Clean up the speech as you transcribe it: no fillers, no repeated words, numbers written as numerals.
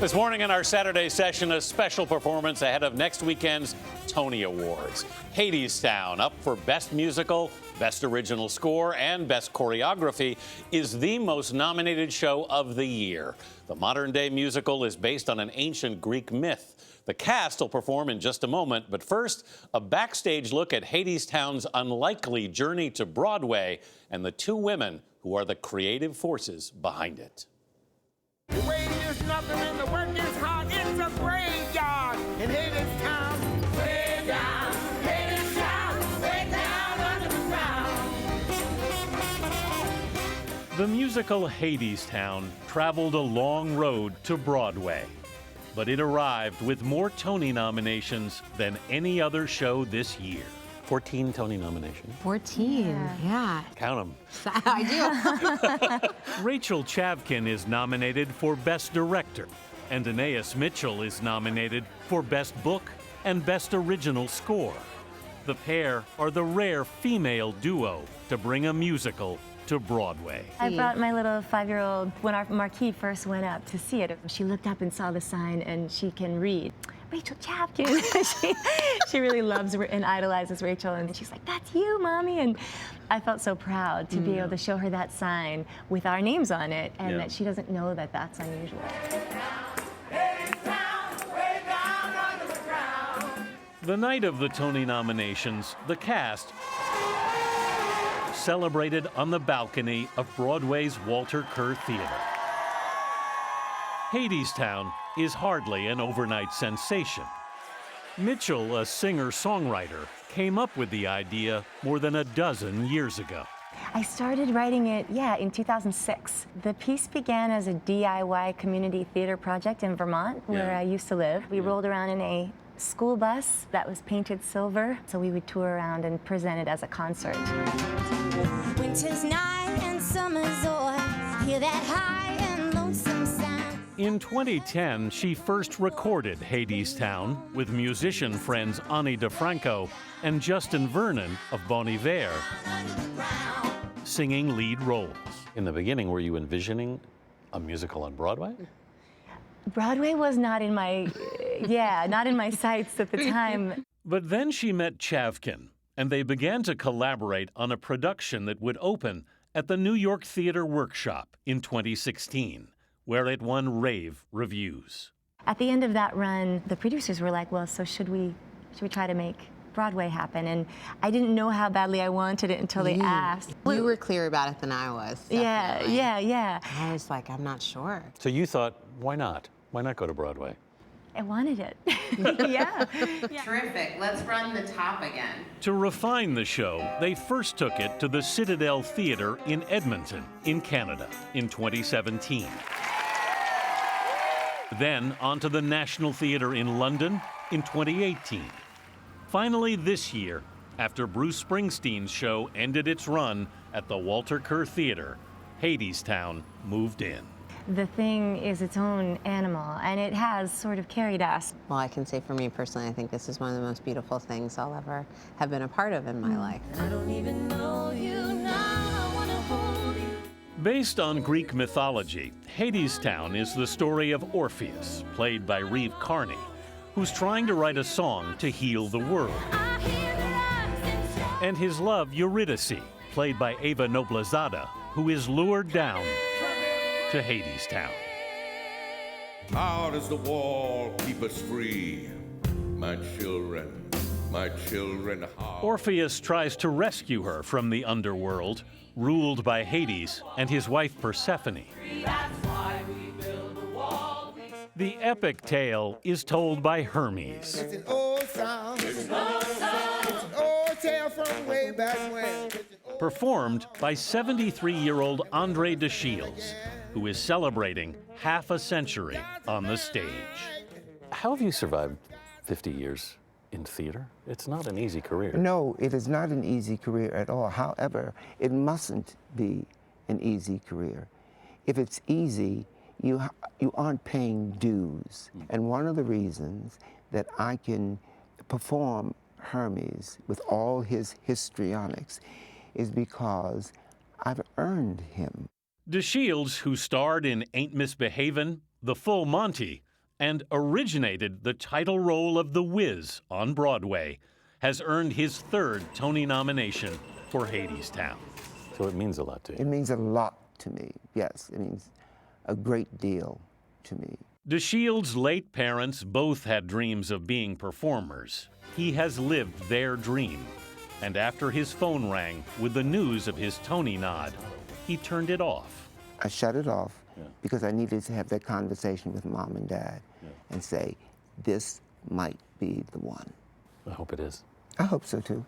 This morning in our Saturday session, a special performance ahead of next weekend's Tony Awards. Hadestown, up for Best Musical, Best Original Score, and Best Choreography, is the most nominated show of the year. The modern-day musical is based on an ancient Greek myth. The cast will perform in just a moment, but first, a backstage look at Hadestown's unlikely journey to Broadway and the two women who are the creative forces behind it. The wait is nothing and the work is hard. It's a graveyard in Hadestown. Way down, Hadestown, way down under the ground. The musical Hadestown traveled a long road to Broadway, but it arrived with more Tony nominations than any other show this year. 14 Tony nominations. 14, yeah. Count them. I do. Rachel Chavkin is nominated for Best Director, and Anais Mitchell is nominated for Best Book and Best Original Score. The pair are the rare female duo to bring a musical to Broadway. I brought my little 5-year-old when our marquee first went up to see it. She looked up and saw the sign, and she can read. Rachel Chavkin. she really loves and idolizes Rachel, and she's like, "That's you, Mommy." And I felt so proud to be able to show her that sign with our names on it, and that she doesn't know that that's unusual. The night of the Tony nominations, the cast celebrated on the balcony of Broadway's Walter Kerr Theater. Hadestown is hardly an overnight sensation. Mitchell, a singer-songwriter, came up with the idea more than a dozen years ago. I started writing it, in 2006. The piece began as a DIY community theater project in Vermont, where I used to live. We rolled around in a school bus that was painted silver, so we would tour around and present it as a concert. Winter's night and summer's o'er, hear that high and lonesome sound. In 2010, she first recorded Hadestown with musician friends Ani DeFranco and Justin Vernon of Bon Iver singing lead roles. In the beginning, were you envisioning a musical on Broadway? Broadway was not in my, not in my sights at the time. But then she met Chavkin, and they began to collaborate on a production that would open at the New York Theater Workshop in 2016, where it won rave reviews. At the end of that run, the producers were like, "Well, so should we try to make Broadway happen?" And I didn't know how badly I wanted it until they asked. You were clearer about it than I was. Definitely. Yeah. I was like, I'm not sure. So you thought, why not? Why not go to Broadway? I wanted it. yeah. Terrific. Let's run the top again. To refine the show, they first took it to the Citadel Theatre in Edmonton, in Canada, in 2017. Then onto the National Theatre in London in 2018. Finally this year, after Bruce Springsteen's show ended its run at the Walter Kerr Theatre, Hadestown moved in. The thing is its own animal, and it has sort of carried us. Well, I can say for me personally, I think this is one of the most beautiful things I'll ever have been a part of in my life. I don't even know you now, I wanna hold you. Based on Greek mythology, Hadestown is the story of Orpheus, played by Reeve Carney, who's trying to write a song to heal the world, and his love Eurydice, played by Ava Noblezada, who is lured down to Hadestown. How does the wall keep us free? My children, how? Orpheus tries to rescue her from the underworld, ruled by Hades and his wife Persephone. The epic tale is told by Hermes. It's an old song. It's an old tale from way back when. Performed by 73-year-old Andre de Shields, who is celebrating half a century on the stage. How have you survived 50 years in theater? It's not an easy career. No, it is not an easy career at all. However, it mustn't be an easy career. If it's easy, you aren't paying dues. And one of the reasons that I can perform Hermes with all his histrionics is because I've earned him. DeShields, who starred in Ain't Misbehavin', The Full Monty, and originated the title role of The Wiz on Broadway, has earned his third Tony nomination for Hadestown. So it means a lot to you. It means a lot to me, yes. It means a great deal to me. DeShields' late parents both had dreams of being performers. He has lived their dream. And after his phone rang with the news of his Tony nod, he turned it off. I shut it off because I needed to have that conversation with Mom and Dad and say, this might be the one. I hope it is. I hope so too.